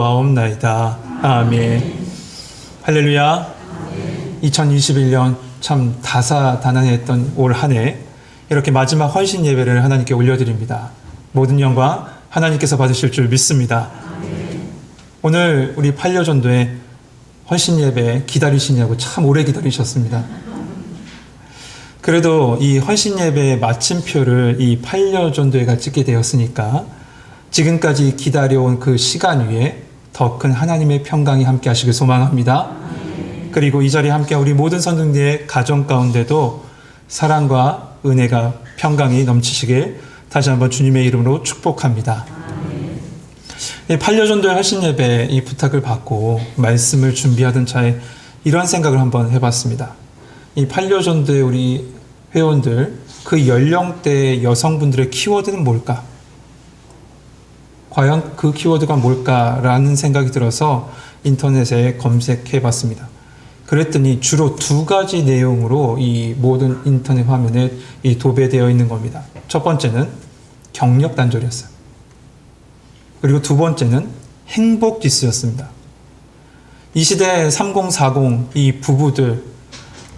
와옵나이다. 아멘. 할렐루야. 2021년 참 다사다난했던 올 한 해 이렇게 마지막 헌신 예배를 하나님께 올려드립니다. 모든 영광 하나님께서 받으실 줄 믿습니다. 오늘 우리 판려전도에 헌신 예배 기다리시냐고 참 오래 기다리셨습니다. 그래도 이 헌신 예배의 마침표를 이 판려전도회가 찍게 되었으니까 지금까지 기다려온 그 시간 위에 더 큰 하나님의 평강이 함께 하시길 소망합니다. 그리고 이 자리에 함께 우리 모든 선생님의 가정 가운데도 사랑과 은혜가 평강이 넘치시길 다시 한번 주님의 이름으로 축복합니다. 이 판려전도회 헌신 예배 이 부탁을 받고 말씀을 준비하던 차에 이런 생각을 한번 해봤습니다. 이 판려전도회 우리 회원들 그 연령대의 여성분들의 키워드는 뭘까? 과연 그 키워드가 뭘까라는 생각이 들어서 인터넷에 검색해 봤습니다. 그랬더니 주로 두 가지 내용으로 이 모든 인터넷 화면에 이 도배되어 있는 겁니다. 첫 번째는 경력 단절이었어요. 그리고 두 번째는 행복 지수였습니다. 이 시대 3040 이 부부들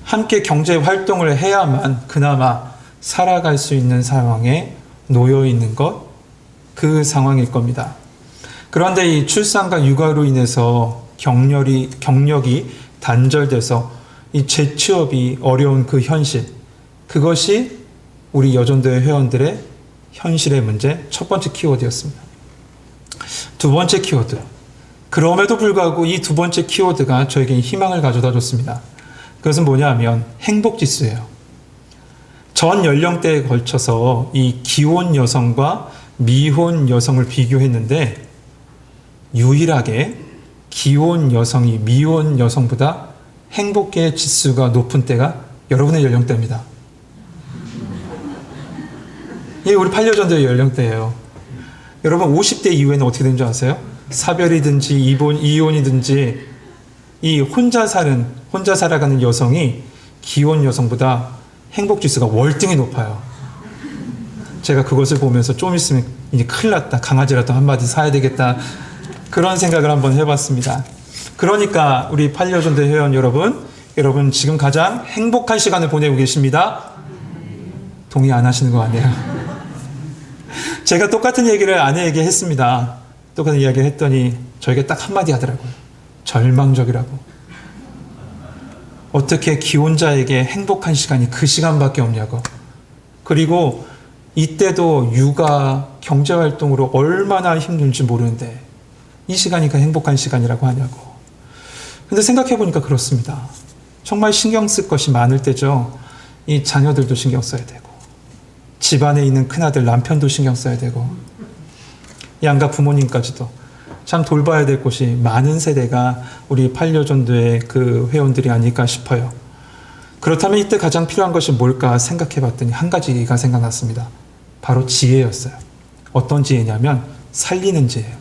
함께 경제 활동을 해야만 그나마 살아갈 수 있는 상황에 놓여 있는 것, 그 상황일 겁니다. 그런데 이 출산과 육아로 인해서 경력이 단절돼서 이 재취업이 어려운 그 현실, 그것이 우리 여전도회 회원들의 현실의 문제 첫 번째 키워드였습니다. 두 번째 키워드, 그럼에도 불구하고 이 두 번째 키워드가 저에게 희망을 가져다 줬습니다. 그것은 뭐냐면 행복지수예요. 전 연령대에 걸쳐서 이 기혼 여성과 미혼 여성을 비교했는데 유일하게 기혼 여성이 미혼 여성보다 행복의 지수가 높은 때가 여러분의 연령대입니다. 이게 우리 판려전도의 연령대예요. 여러분 50대 이후에는 어떻게 되는 줄 아세요? 사별이든지 이혼이든지 이 혼자 살아가는 여성이 기혼 여성보다 행복지수가 월등히 높아요. 제가 그것을 보면서 좀 있으면 이제 큰일 났다. 강아지라도 한 마디 사야 되겠다. 그런 생각을 한번 해봤습니다. 그러니까 우리 판려전도회 회원 여러분 지금 가장 행복한 시간을 보내고 계십니다. 동의 안 하시는 거 아니에요? 제가 똑같은 얘기를 아내에게 했습니다. 똑같은 이야기를 했더니 저에게 딱 한마디 하더라고요. 절망적이라고. 어떻게 기혼자에게 행복한 시간이 그 시간밖에 없냐고. 그리고 이때도 육아, 경제활동으로 얼마나 힘든지 모르는데 이 시간이 그 행복한 시간이라고 하냐고. 근데 생각해보니까 그렇습니다. 정말 신경 쓸 것이 많을 때죠. 이 자녀들도 신경 써야 되고 집안에 있는 큰아들 남편도 신경 써야 되고 양가 부모님까지도 참 돌봐야 될 곳이 많은 세대가 우리 판려전도의 그 회원들이 아닐까 싶어요. 그렇다면 이때 가장 필요한 것이 뭘까 생각해 봤더니 한 가지가 생각났습니다. 바로 지혜였어요. 어떤 지혜냐면 살리는 지혜예요.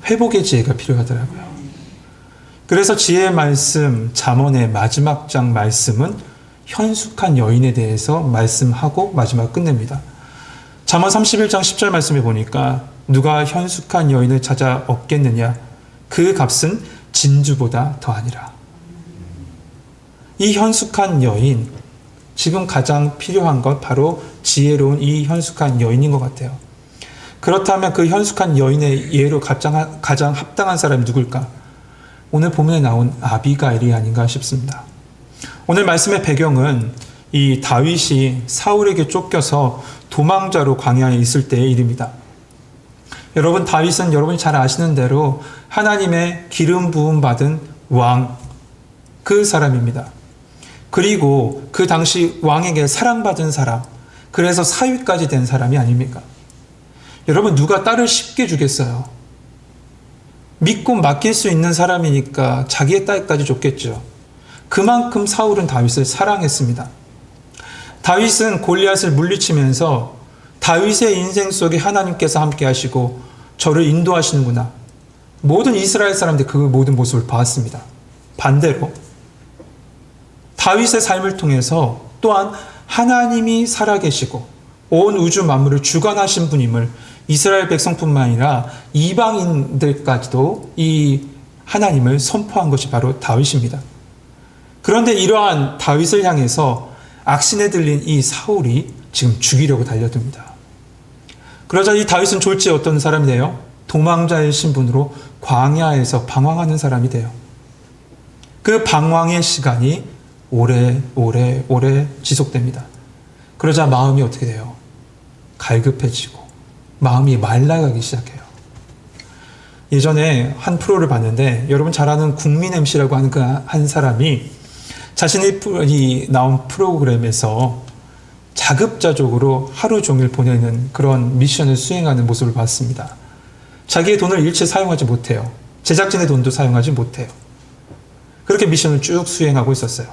회복의 지혜가 필요하더라고요. 그래서 지혜의 말씀, 잠언의 마지막 장 말씀은 현숙한 여인에 대해서 말씀하고 마지막 끝냅니다. 잠언 31장 10절 말씀에 보니까 누가 현숙한 여인을 찾아 얻겠느냐? 그 값은 진주보다 더하니라. 이 현숙한 여인, 지금 가장 필요한 것 바로 지혜로운 이 현숙한 여인인 것 같아요. 그렇다면 그 현숙한 여인의 예로 가장 합당한 사람이 누굴까? 오늘 본문에 나온 아비가일이 아닌가 싶습니다. 오늘 말씀의 배경은 이 다윗이 사울에게 쫓겨서 도망자로 광야에 있을 때의 일입니다. 여러분, 다윗은 여러분이 잘 아시는 대로 하나님의 기름 부음 받은 왕, 그 사람입니다. 그리고 그 당시 왕에게 사랑받은 사람, 그래서 사위까지 된 사람이 아닙니까? 여러분, 누가 딸을 쉽게 주겠어요? 믿고 맡길 수 있는 사람이니까 자기의 딸까지 줬겠죠. 그만큼 사울은 다윗을 사랑했습니다. 다윗은 골리앗을 물리치면서 다윗의 인생 속에 하나님께서 함께 하시고 저를 인도하시는구나. 모든 이스라엘 사람들이 그 모든 모습을 봤습니다. 반대로 다윗의 삶을 통해서 또한 하나님이 살아계시고 온 우주 만물을 주관하신 분임을 이스라엘 백성뿐만 아니라 이방인들까지도 이 하나님을 선포한 것이 바로 다윗입니다. 그런데 이러한 다윗을 향해서 악신에 들린 이 사울이 지금 죽이려고 달려듭니다. 그러자 이 다윗은 졸지에 어떤 사람이 돼요? 도망자의 신분으로 광야에서 방황하는 사람이 돼요. 그 방황의 시간이 오래 지속됩니다. 그러자 마음이 어떻게 돼요? 갈급해지고 마음이 말라가기 시작해요. 예전에 한 프로를 봤는데 여러분 잘 아는 국민 MC라고 하는 그 한 사람이 자신이 나온 프로그램에서 자급자족으로 하루 종일 보내는 그런 미션을 수행하는 모습을 봤습니다. 자기의 돈을 일체 사용하지 못해요. 제작진의 돈도 사용하지 못해요. 그렇게 미션을 쭉 수행하고 있었어요.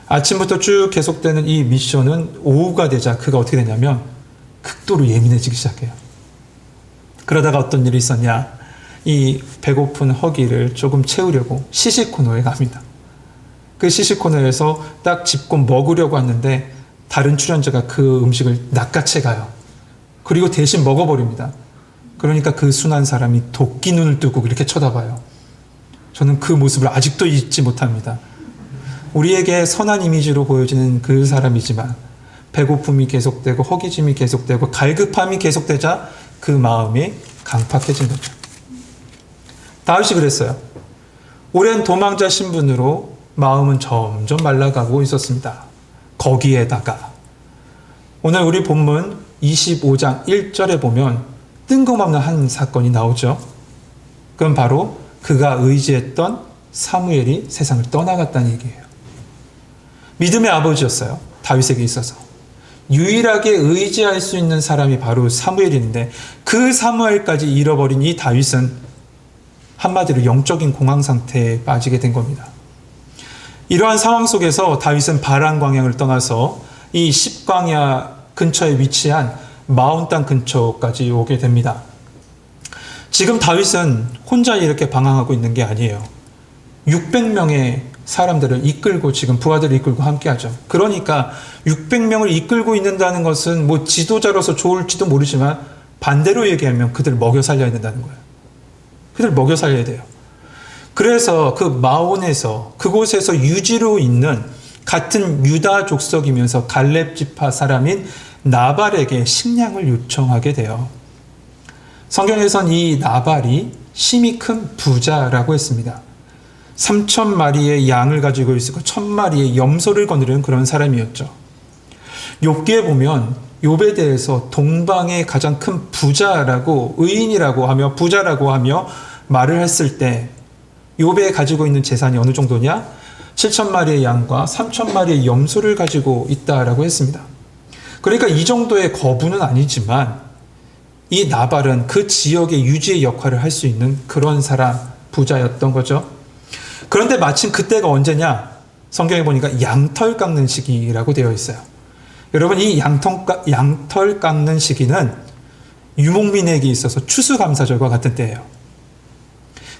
아침부터 쭉 계속되는 이 미션은 오후가 되자 그가 어떻게 되냐면 극도로 예민해지기 시작해요. 그러다가 어떤 일이 있었냐? 이 배고픈 허기를 조금 채우려고 시식 코너에 갑니다. 그 시식 코너에서 딱 짚고 먹으려고 하는데 다른 출연자가 그 음식을 낚아채 가요. 그리고 대신 먹어버립니다. 그러니까 그 순한 사람이 도끼 눈을 뜨고 이렇게 쳐다봐요. 저는 그 모습을 아직도 잊지 못합니다. 우리에게 선한 이미지로 보여지는 그 사람이지만 배고픔이 계속되고 허기짐이 계속되고 갈급함이 계속되자 그 마음이 강팍해진 거죠. 다윗이 그랬어요. 오랜 도망자 신분으로 마음은 점점 말라가고 있었습니다. 거기에다가 오늘 우리 본문 25장 1절에 보면 뜬금없는 한 사건이 나오죠. 그건 바로 그가 의지했던 사무엘이 세상을 떠나갔다는 얘기예요. 믿음의 아버지였어요. 다윗에게 있어서. 유일하게 의지할 수 있는 사람이 바로 사무엘인데 그 사무엘까지 잃어버린 이 다윗은 한마디로 영적인 공황 상태에 빠지게 된 겁니다. 이러한 상황 속에서 다윗은 바란 광야를 떠나서 이 십광야 근처에 위치한 마온 땅 근처까지 오게 됩니다. 지금 다윗은 혼자 이렇게 방황하고 있는 게 아니에요. 600명의 사람들을 이끌고 지금 부하들을 이끌고 함께하죠. 그러니까 600명을 이끌고 있는다는 것은 뭐 지도자로서 좋을지도 모르지만 반대로 얘기하면 그들을 먹여 살려야 된다는 거예요. 그들을 먹여 살려야 돼요. 그래서 그 마온에서 그곳에서 유지로 있는 같은 유다 족속이면서 갈렙 지파 사람인 나발에게 식량을 요청하게 돼요. 성경에선 이 나발이 심히 큰 부자라고 했습니다. 3,000마리의 양을 가지고 있었고 1,000마리의 염소를 거느리는 그런 사람이었죠. 욥기에 보면 욥에 대해서 동방의 가장 큰 부자라고 의인이라고 하며 부자라고 하며 말을 했을 때 욥에 가지고 있는 재산이 어느 정도냐? 7,000마리의 양과 3,000마리의 염소를 가지고 있다라고 했습니다. 그러니까 이 정도의 거부는 아니지만 이 나발은 그 지역의 유지의 역할을 할 수 있는 그런 사람, 부자였던 거죠. 그런데 마침 그때가 언제냐? 성경에 보니까 양털 깎는 시기라고 되어 있어요. 여러분, 이 양털 깎는 시기는 유목민에게 있어서 추수감사절과 같은 때예요.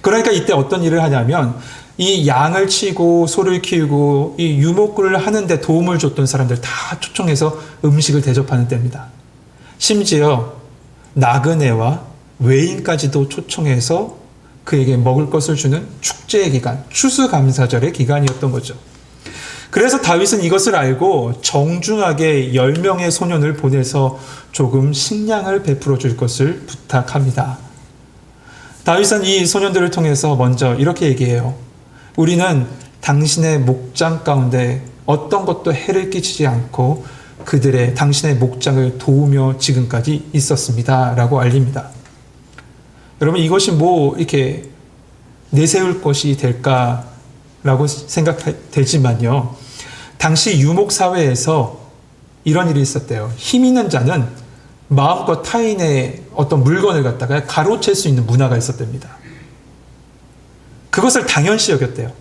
그러니까 이때 어떤 일을 하냐면 이 양을 치고 소를 키우고 이 유목을 하는데 도움을 줬던 사람들 다 초청해서 음식을 대접하는 때입니다. 심지어 나그네와 외인까지도 초청해서 그에게 먹을 것을 주는 축제의 기간, 추수감사절의 기간이었던 거죠. 그래서 다윗은 이것을 알고 정중하게 10명의 소년을 보내서 조금 식량을 베풀어 줄 것을 부탁합니다. 다윗은 이 소년들을 통해서 먼저 이렇게 얘기해요. 우리는 당신의 목장 가운데 어떤 것도 해를 끼치지 않고 당신의 목장을 도우며 지금까지 있었습니다. 라고 알립니다. 여러분, 이것이 뭐 이렇게 내세울 것이 될까라고 생각되지만요. 당시 유목사회에서 이런 일이 있었대요. 힘 있는 자는 마음껏 타인의 어떤 물건을 갖다가 가로챌 수 있는 문화가 있었답니다. 그것을 당연시 여겼대요.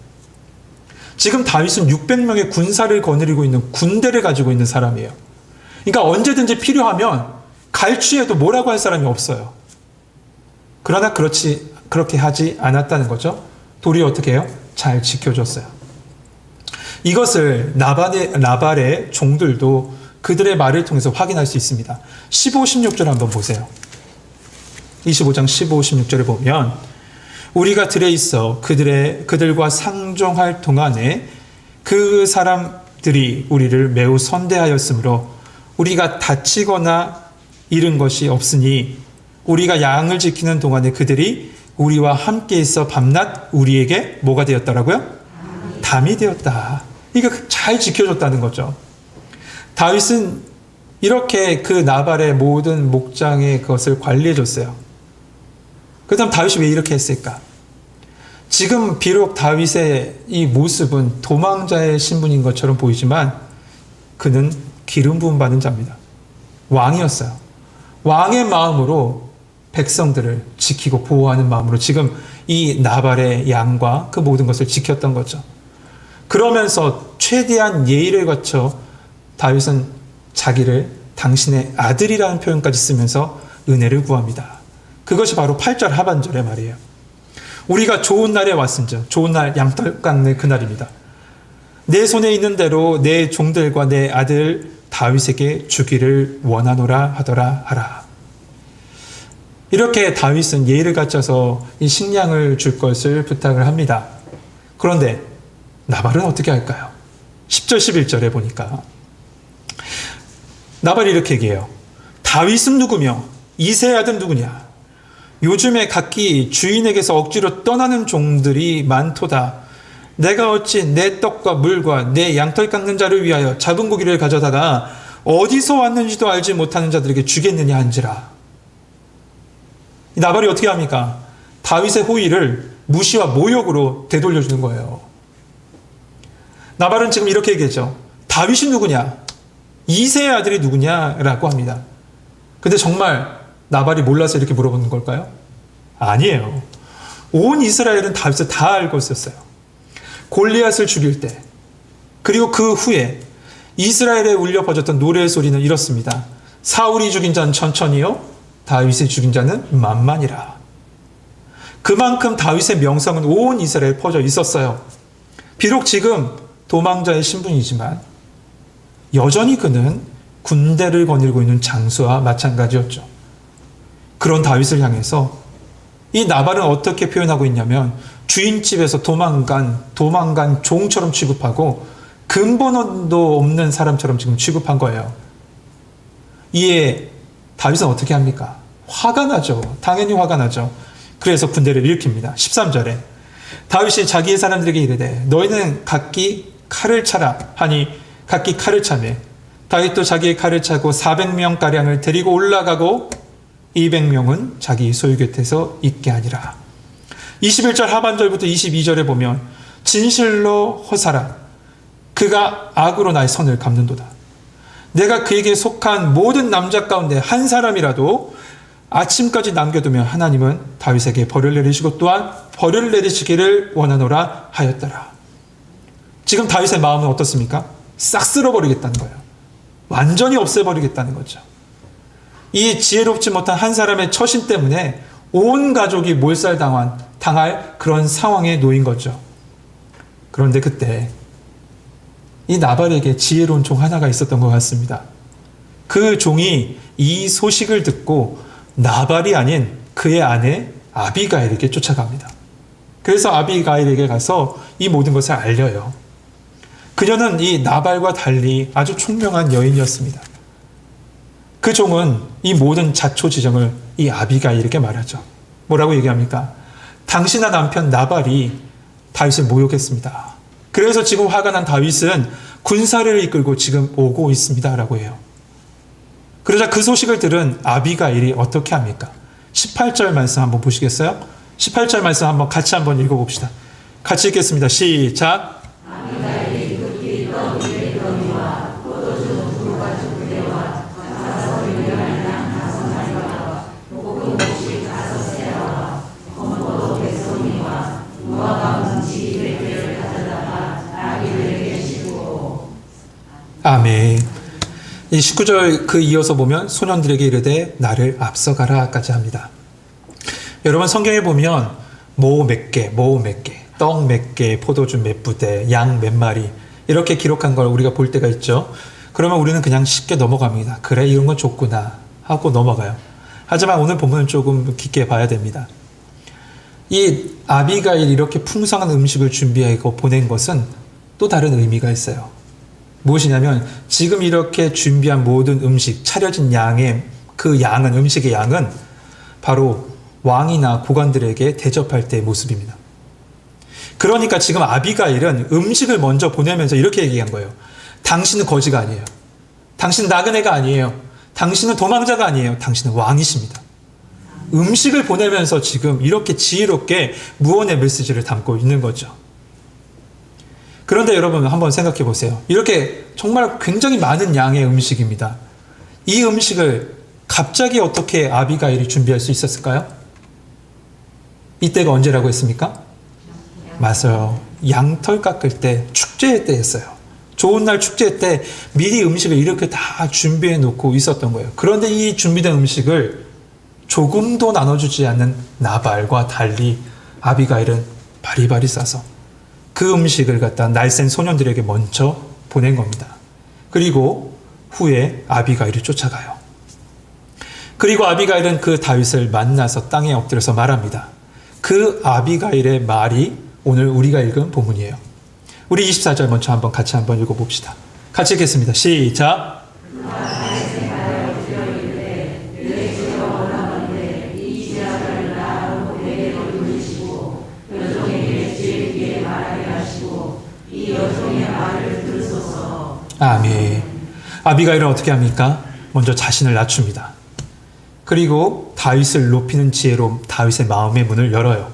지금 다윗은 600명의 군사를 거느리고 있는 군대를 가지고 있는 사람이에요. 그러니까 언제든지 필요하면 갈취해도 뭐라고 할 사람이 없어요. 그러나 그렇게 하지 않았다는 거죠. 도리어 어떻게 해요? 잘 지켜줬어요. 이것을 나발의 종들도 그들의 말을 통해서 확인할 수 있습니다. 15, 16절 한번 보세요. 25장 15, 16절에 보면 우리가 들에 있어 그들과 상종할 동안에 그 사람들이 우리를 매우 선대하였으므로 우리가 다치거나 잃은 것이 없으니 우리가 양을 지키는 동안에 그들이 우리와 함께 있어 밤낮 우리에게 뭐가 되었다라고요? 담이 되었다. 이거 잘 지켜줬다는 거죠. 다윗은 이렇게 그 나발의 모든 목장의 것을 관리해줬어요. 그 다음 다윗이 왜 이렇게 했을까? 지금 비록 다윗의 이 모습은 도망자의 신분인 것처럼 보이지만 그는 기름 부음 받은 자입니다. 왕이었어요. 왕의 마음으로 백성들을 지키고 보호하는 마음으로 지금 이 나발의 양과 그 모든 것을 지켰던 거죠. 그러면서 최대한 예의를 갖춰 다윗은 자기를 당신의 아들이라는 표현까지 쓰면서 은혜를 구합니다. 그것이 바로 8절 하반절의 말이에요. 우리가 좋은 날에 왔은즉, 좋은 날 양털 깎는 그날입니다. 내 손에 있는 대로 내 종들과 내 아들 다윗에게 주기를 원하노라 하더라 하라. 이렇게 다윗은 예의를 갖춰서 이 식량을 줄 것을 부탁을 합니다. 그런데 나발은 어떻게 할까요? 10절 11절에 보니까 나발이 이렇게 얘기해요. 다윗은 누구며 이새의 아들 누구냐? 요즘에 각기 주인에게서 억지로 떠나는 종들이 많도다. 내가 어찌 내 떡과 물과 내 양털 깎는 자를 위하여 잡은 고기를 가져다가 어디서 왔는지도 알지 못하는 자들에게 주겠느냐 한지라. 나발이 어떻게 합니까? 다윗의 호의를 무시와 모욕으로 되돌려주는 거예요. 나발은 지금 이렇게 얘기했죠. 다윗이 누구냐? 이새의 아들이 누구냐라고 합니다. 근데 정말 나발이 몰라서 이렇게 물어보는 걸까요? 아니에요. 온 이스라엘은 다윗을 다 알고 있었어요. 골리앗을 죽일 때, 그리고 그 후에 이스라엘에 울려 퍼졌던 노래의 소리는 이렇습니다. 사울이 죽인 자는 천천히요, 다윗이 죽인 자는 만만이라. 그만큼 다윗의 명성은 온 이스라엘에 퍼져 있었어요. 비록 지금 도망자의 신분이지만 여전히 그는 군대를 거닐고 있는 장수와 마찬가지였죠. 그런 다윗을 향해서 이 나발은 어떻게 표현하고 있냐면 주인집에서 도망간 종처럼 취급하고 근본도 없는 사람처럼 지금 취급한 거예요. 이에 다윗은 어떻게 합니까? 화가 나죠. 당연히 화가 나죠. 그래서 군대를 일으킵니다. 13절에 다윗이 자기의 사람들에게 이르되 너희는 각기 칼을 차라 하니 각기 칼을 차매 다윗도 자기의 칼을 차고 400명가량을 데리고 올라가고 200명은 자기 소유 곁에서 있게 하니라. 21절 하반절부터 22절에 보면 진실로 호사라 그가 악으로 나의 선을 갚는도다. 내가 그에게 속한 모든 남자 가운데 한 사람이라도 아침까지 남겨두면 하나님은 다윗에게 벌을 내리시고 또한 벌을 내리시기를 원하노라 하였더라. 지금 다윗의 마음은 어떻습니까? 싹 쓸어버리겠다는 거예요. 완전히 없애버리겠다는 거죠. 이 지혜롭지 못한 한 사람의 처신 때문에 온 가족이 몰살당할 그런 상황에 놓인 거죠. 그런데 그때 이 나발에게 지혜로운 종 하나가 있었던 것 같습니다. 그 종이 이 소식을 듣고 나발이 아닌 그의 아내 아비가일에게 쫓아갑니다. 그래서 아비가일에게 가서 이 모든 것을 알려요. 그녀는 이 나발과 달리 아주 총명한 여인이었습니다. 그 종은 이 모든 자초지정을 이 아비가일에게 말하죠. 뭐라고 얘기합니까? 당신의 남편 나발이 다윗을 모욕했습니다. 그래서 지금 화가 난 다윗은 군사를 이끌고 지금 오고 있습니다. 라고 해요. 그러자 그 소식을 들은 아비가일이 어떻게 합니까? 18절 말씀 한번 보시겠어요? 18절 말씀 한번 같이 한번 읽어봅시다. 같이 읽겠습니다. 시작. 아비가일이 급히 있던 그의 병이와 포도주 두 가지 부대와 500명의 양 5마리와 볶은 곡식 5세라와 검포도 100송이와 무화과 뭉치 200개를 가져다가 아비들에게 싣고. 아멘. 이 19절 그 이어서 보면 소년들에게 이르되 나를 앞서가라까지 합니다. 여러분 성경에 보면 모 몇 개, 떡 몇 개, 포도주 몇 부대, 양 몇 마리 이렇게 기록한 걸 우리가 볼 때가 있죠. 그러면 우리는 그냥 쉽게 넘어갑니다. 그래 이런 건 좋구나 하고 넘어가요. 하지만 오늘 본문은 조금 깊게 봐야 됩니다. 이 아비가일이 이렇게 풍성한 음식을 준비하고 보낸 것은 또 다른 의미가 있어요. 무엇이냐면 지금 이렇게 준비한 모든 음식, 차려진 양의 그 양은, 음식의 양은 바로 왕이나 고관들에게 대접할 때의 모습입니다. 그러니까 지금 아비가일은 음식을 먼저 보내면서 이렇게 얘기한 거예요. 당신은 거지가 아니에요. 당신은 나그네가 아니에요. 당신은 도망자가 아니에요. 당신은 왕이십니다. 음식을 보내면서 지금 이렇게 지혜롭게 무언의 메시지를 담고 있는 거죠. 그런데 여러분 한번 생각해 보세요. 이렇게 정말 굉장히 많은 양의 음식입니다. 이 음식을 갑자기 어떻게 아비가일이 준비할 수 있었을까요? 이때가 언제라고 했습니까? 맞아요. 양털 깎을 때, 축제의 때였어요. 좋은 날 축제 때 미리 음식을 이렇게 다 준비해 놓고 있었던 거예요. 그런데 이 준비된 음식을 조금도 나눠주지 않는 나발과 달리 아비가일은 바리바리 싸서 그 음식을 갖다 날쌘 소년들에게 먼저 보낸 겁니다. 그리고 후에 아비가일이 쫓아가요. 그리고 아비가일은 그 다윗을 만나서 땅에 엎드려서 말합니다. 그 아비가일의 말이 오늘 우리가 읽은 본문이에요. 우리 24절 먼저 같이 한번 읽어봅시다. 같이 읽겠습니다. 시작. 아멘. 아비가일은 어떻게 합니까? 먼저 자신을 낮춥니다. 그리고 다윗을 높이는 지혜로 다윗의 마음의 문을 열어요.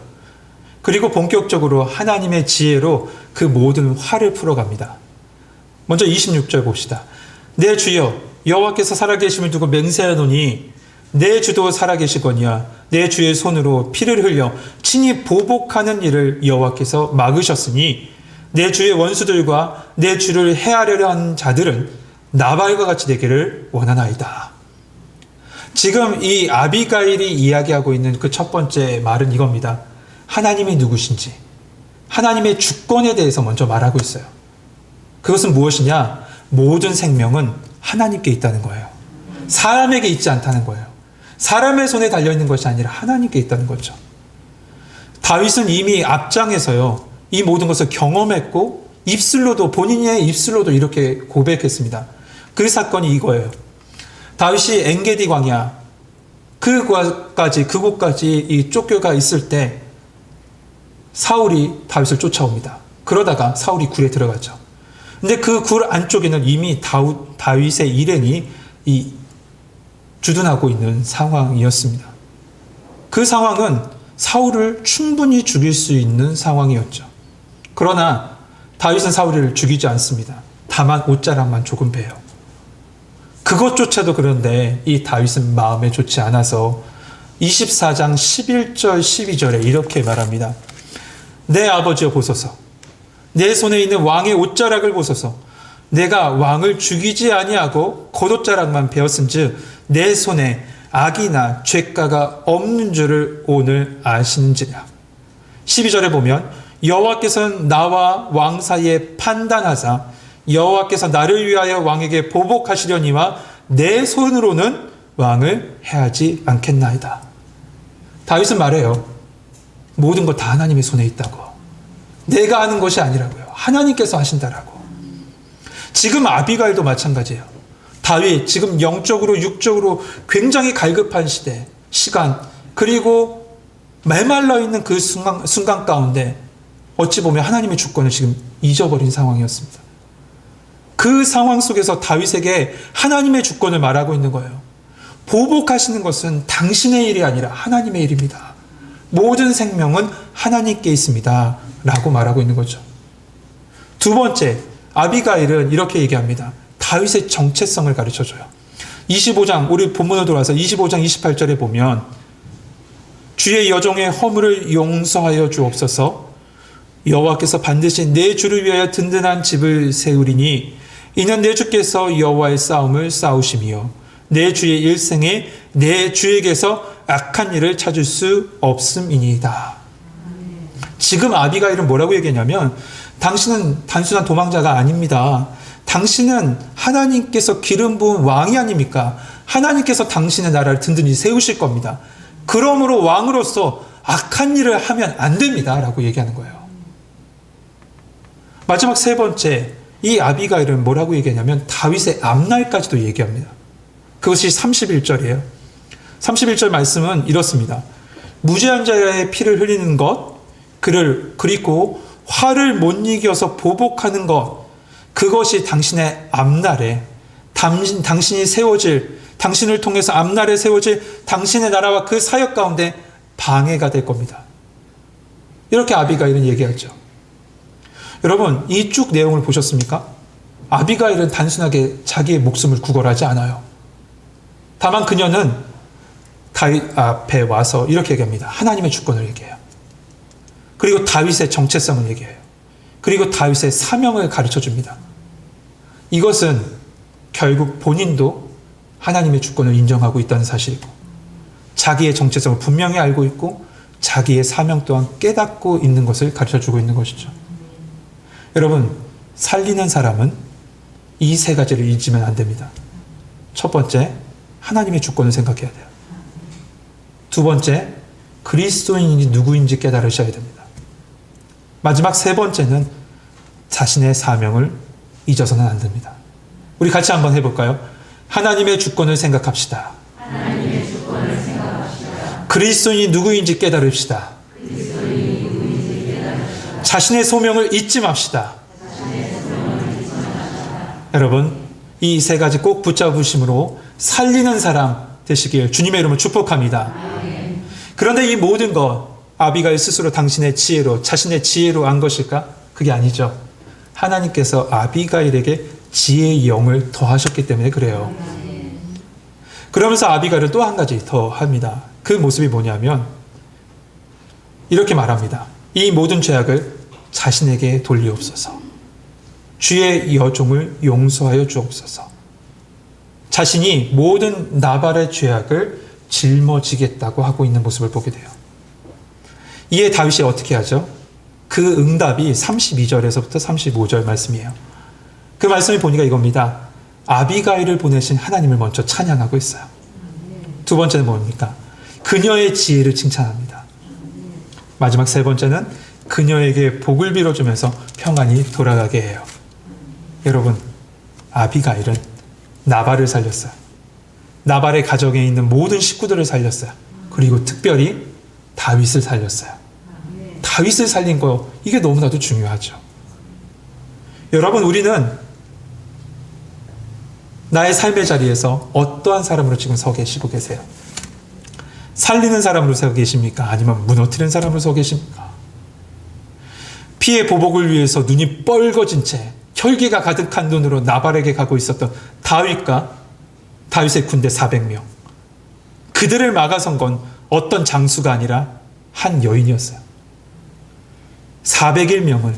그리고 본격적으로 하나님의 지혜로 그 모든 화를 풀어갑니다. 먼저 26절 봅시다. 내 주여 여호와께서 살아계심을 두고 맹세하노니 내 주도 살아계시거니와 내 주의 손으로 피를 흘려 친히 보복하는 일을 여호와께서 막으셨으니 내 주의 원수들과 내 주를 해하려려 하는 자들은 나발과 같이 되기를 원하나이다. 지금 이 아비가일이 이야기하고 있는 그 첫 번째 말은 이겁니다. 하나님이 누구신지, 하나님의 주권에 대해서 먼저 말하고 있어요. 그것은 무엇이냐? 모든 생명은 하나님께 있다는 거예요. 사람에게 있지 않다는 거예요. 사람의 손에 달려있는 것이 아니라 하나님께 있다는 거죠. 다윗은 이미 앞장에서요, 이 모든 것을 경험했고 입술로도, 본인의 입술로도 이렇게 고백했습니다. 그 사건이 이거예요. 다윗이 엔게디 광야 그곳까지 이 쫓겨가 있을 때 사울이 다윗을 쫓아옵니다. 그러다가 사울이 굴에 들어가죠. 근데 그 굴 안쪽에는 이미 다윗의 일행이 주둔하고 있는 상황이었습니다. 그 상황은 사울을 충분히 죽일 수 있는 상황이었죠. 그러나 다윗은 사울을 죽이지 않습니다. 다만 옷자락만 조금 베요. 그것조차도 그런데 이 다윗은 마음에 좋지 않아서 24장 11절 12절에 이렇게 말합니다. 내 아버지여 보소서. 내 손에 있는 왕의 옷자락을 보소서. 내가 왕을 죽이지 아니하고 겉옷자락만 베었은즉 내 손에 악이나 죄가가 없는 줄을 오늘 아시는지라. 12절에 보면 여호와께서는 나와 왕 사이에 판단하사 여호와께서 나를 위하여 왕에게 보복하시려니와 내 손으로는 왕을 해하지 않겠나이다. 다윗은 말해요. 모든 것 다 하나님의 손에 있다고. 내가 하는 것이 아니라고요. 하나님께서 하신다라고. 지금 아비가일도 마찬가지예요. 다윗 지금 영적으로 육적으로 굉장히 갈급한 시간 그리고 메말라 있는 그 순간 가운데 어찌 보면 하나님의 주권을 지금 잊어버린 상황이었습니다. 그 상황 속에서 다윗에게 하나님의 주권을 말하고 있는 거예요. 보복하시는 것은 당신의 일이 아니라 하나님의 일입니다. 모든 생명은 하나님께 있습니다. 라고 말하고 있는 거죠. 두 번째, 아비가일은 이렇게 얘기합니다. 다윗의 정체성을 가르쳐줘요. 25장, 우리 본문으로 돌아와서 25장 28절에 보면 주의 여종의 허물을 용서하여 주옵소서. 여호와께서 반드시 내 주를 위하여 든든한 집을 세우리니 이는 내 주께서 여호와의 싸움을 싸우심이요 내 주의 일생에 내 주에게서 악한 일을 찾을 수 없음이니이다. 지금 아비가일은 뭐라고 얘기하냐면 당신은 단순한 도망자가 아닙니다. 당신은 하나님께서 기름 부은 왕이 아닙니까? 하나님께서 당신의 나라를 든든히 세우실 겁니다. 그러므로 왕으로서 악한 일을 하면 안 됩니다. 라고 얘기하는 거예요. 마지막 세 번째, 이 아비가일은 뭐라고 얘기하냐면 다윗의 앞날까지도 얘기합니다. 그것이 31절이에요. 31절 말씀은 이렇습니다. 무죄한 자의 피를 흘리는 것, 그리고 화를 못 이겨서 보복하는 것, 그것이 당신의 앞날에 당신이 세워질, 당신을 통해서 앞날에 세워질 당신의 나라와 그 사역 가운데 방해가 될 겁니다. 이렇게 아비가일은 얘기하죠. 여러분, 이 쭉 내용을 보셨습니까? 아비가일은 단순하게 자기의 목숨을 구걸하지 않아요. 다만 그녀는 다윗 앞에 와서 이렇게 얘기합니다. 하나님의 주권을 얘기해요. 그리고 다윗의 정체성을 얘기해요. 그리고 다윗의 사명을 가르쳐 줍니다. 이것은 결국 본인도 하나님의 주권을 인정하고 있다는 사실이고, 자기의 정체성을 분명히 알고 있고, 자기의 사명 또한 깨닫고 있는 것을 가르쳐 주고 있는 것이죠. 여러분, 살리는 사람은 이 세 가지를 잊으면 안 됩니다. 첫 번째, 하나님의 주권을 생각해야 돼요. 두 번째, 그리스도인이 누구인지 깨달으셔야 됩니다. 마지막 세 번째는 자신의 사명을 잊어서는 안 됩니다. 우리 같이 한번 해볼까요? 하나님의 주권을 생각합시다. 하나님의 주권을 생각합시다. 그리스도인이 누구인지 깨달읍시다. 그리스도인이 누구인지 깨달읍시다. 자신의 소명을 잊지 맙시다. 자신의 소명을 잊지 맙시다. 여러분, 이 세 가지 꼭 붙잡으심으로 살리는 사람 되시길 주님의 이름으로 축복합니다. 아멘. 그런데 이 모든 것, 아비가일 스스로 당신의 지혜로, 자신의 지혜로 한 것일까? 그게 아니죠. 하나님께서 아비가일에게 지혜의 영을 더하셨기 때문에 그래요. 그러면서 아비가일은 또 한 가지 더 합니다. 그 모습이 뭐냐면 이렇게 말합니다. 이 모든 죄악을 자신에게 돌리옵소서. 주의 여종을 용서하여 주옵소서. 자신이 모든 나발의 죄악을 짊어지겠다고 하고 있는 모습을 보게 돼요. 이에 다윗이 어떻게 하죠? 그 응답이 32절에서부터 35절 말씀이에요. 그 말씀을 보니까 이겁니다. 아비가일을 보내신 하나님을 먼저 찬양하고 있어요. 두 번째는 뭡니까? 그녀의 지혜를 칭찬합니다. 마지막 세 번째는 그녀에게 복을 빌어주면서 평안히 돌아가게 해요. 여러분, 아비가일은 나발을 살렸어요. 나발의 가정에 있는 모든 식구들을 살렸어요. 그리고 특별히 다윗을 살렸어요. 다윗을 살린 거, 이게 너무나도 중요하죠. 여러분, 우리는 나의 삶의 자리에서 어떠한 사람으로 지금 서 계시고 계세요? 살리는 사람으로 서 계십니까? 아니면 무너뜨리는 사람으로 서 계십니까? 피해 보복을 위해서 눈이 뻘거진 채 혈기가 가득한 눈으로 나발에게 가고 있었던 다윗과 다윗의 군대 400명. 그들을 막아선 건 어떤 장수가 아니라 한 여인이었어요. 401명을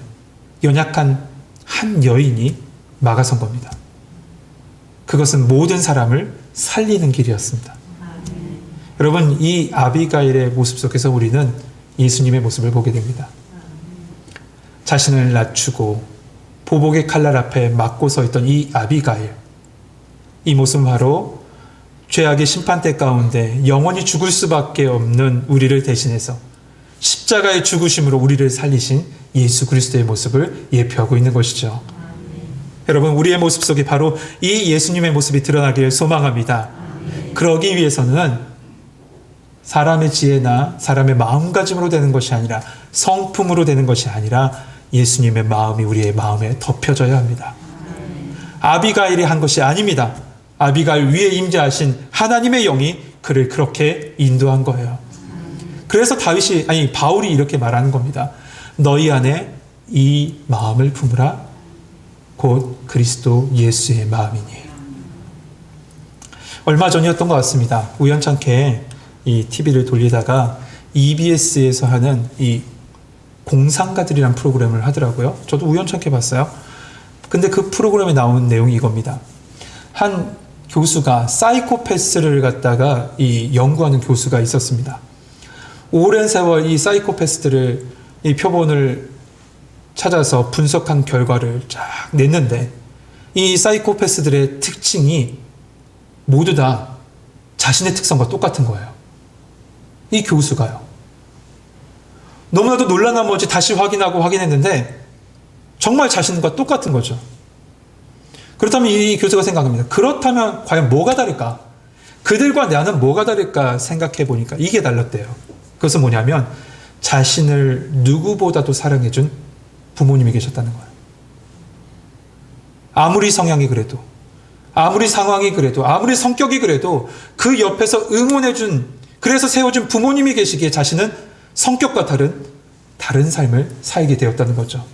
연약한 한 여인이 막아선 겁니다. 그것은 모든 사람을 살리는 길이었습니다. 여러분, 이 아비가일의 모습 속에서 우리는 예수님의 모습을 보게 됩니다. 자신을 낮추고 보복의 칼날 앞에 막고 서 있던 이 아비가일, 이 모습은 바로 죄악의 심판대 가운데 영원히 죽을 수밖에 없는 우리를 대신해서 십자가의 죽으심으로 우리를 살리신 예수 그리스도의 모습을 예표하고 있는 것이죠. 여러분, 우리의 모습 속에 바로 이 예수님의 모습이 드러나기를 소망합니다. 그러기 위해서는 사람의 지혜나 사람의 마음가짐으로 되는 것이 아니라, 성품으로 되는 것이 아니라 예수님의 마음이 우리의 마음에 덮여져야 합니다. 아비가일이 한 것이 아닙니다. 아비가일 위에 임재하신 하나님의 영이 그를 그렇게 인도한 거예요. 그래서 바울이 이렇게 말하는 겁니다. 너희 안에 이 마음을 품으라. 곧 그리스도 예수의 마음이니. 얼마 전이었던 것 같습니다. 우연찮게 이 TV를 돌리다가 EBS에서 하는 이 공상가들이란 프로그램을 하더라고요. 저도 우연찮게 봤어요. 근데 그 프로그램에 나오는 내용이 이겁니다. 한 교수가 사이코패스를 갖다가 이 연구하는 교수가 있었습니다. 오랜 세월 이 사이코패스들을 이 표본을 찾아서 분석한 결과를 쫙 냈는데, 이 사이코패스들의 특징이 모두 다 자신의 특성과 똑같은 거예요. 이 교수가요. 너무나도 놀란 나머지 다시 확인하고 확인했는데 정말 자신과 똑같은 거죠. 그렇다면 이 교수가 생각합니다. 그렇다면 과연 뭐가 다를까? 그들과 나는 뭐가 다를까 생각해 보니까 이게 달랐대요. 그것은 뭐냐면 자신을 누구보다도 사랑해준 부모님이 계셨다는 거예요. 아무리 성향이 그래도, 아무리 상황이 그래도, 아무리 성격이 그래도 그 옆에서 응원해준, 그래서 세워준 부모님이 계시기에 자신은 성격과 다른 삶을 살게 되었다는 거죠.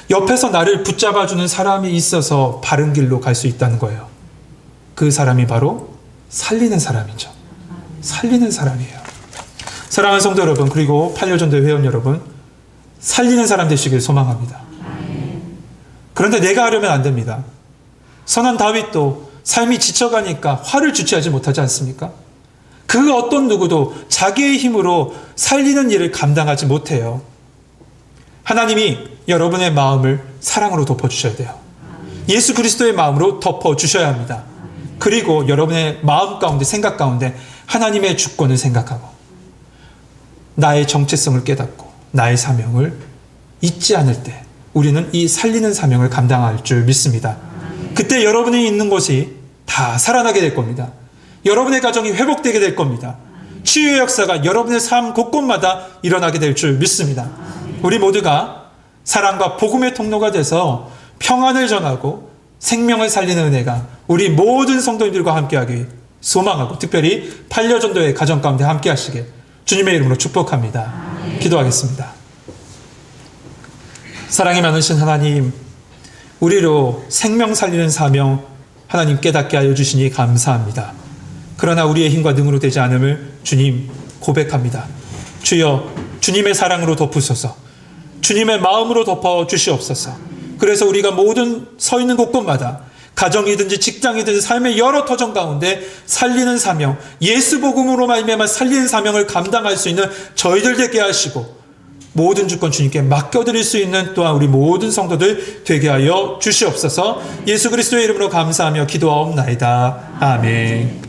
옆에서 나를 붙잡아주는 사람이 있어서 바른 길로 갈 수 있다는 거예요. 그 사람이 바로 살리는 사람이죠. 살리는 사람이에요. 사랑하는 성도 여러분, 그리고 8.25전도회 회원 여러분, 살리는 사람 되시길 소망합니다. 그런데 내가 하려면 안 됩니다. 선한 다윗도 삶이 지쳐가니까 화를 주체하지 못하지 않습니까? 그 어떤 누구도 자기의 힘으로 살리는 일을 감당하지 못해요. 하나님이 여러분의 마음을 사랑으로 덮어주셔야 돼요. 예수 그리스도의 마음으로 덮어주셔야 합니다. 그리고 여러분의 마음 가운데, 생각 가운데 하나님의 주권을 생각하고 나의 정체성을 깨닫고 나의 사명을 잊지 않을 때 우리는 이 살리는 사명을 감당할 줄 믿습니다. 그때 여러분이 있는 곳이 다 살아나게 될 겁니다. 여러분의 가정이 회복되게 될 겁니다. 치유의 역사가 여러분의 삶 곳곳마다 일어나게 될 줄 믿습니다. 우리 모두가 사랑과 복음의 통로가 돼서 평안을 전하고 생명을 살리는 은혜가 우리 모든 성도님들과 함께하기 소망하고 특별히 8.25전도회 가정 가운데 함께하시길 주님의 이름으로 축복합니다. 기도하겠습니다. 사랑이 많으신 하나님, 우리로 생명 살리는 사명 하나님 깨닫게 하여 주시니 감사합니다. 그러나 우리의 힘과 능으로 되지 않음을 주님 고백합니다. 주여, 주님의 사랑으로 덮으소서. 주님의 마음으로 덮어 주시옵소서. 그래서 우리가 모든 서 있는 곳곳마다 가정이든지 직장이든지 삶의 여러 터전 가운데 살리는 사명, 예수 복음으로 말미암아 살리는 사명을 감당할 수 있는 저희들 되게 하시고 모든 주권 주님께 맡겨드릴 수 있는 또한 우리 모든 성도들 되게 하여 주시옵소서. 예수 그리스도의 이름으로 감사하며 기도하옵나이다. 아멘.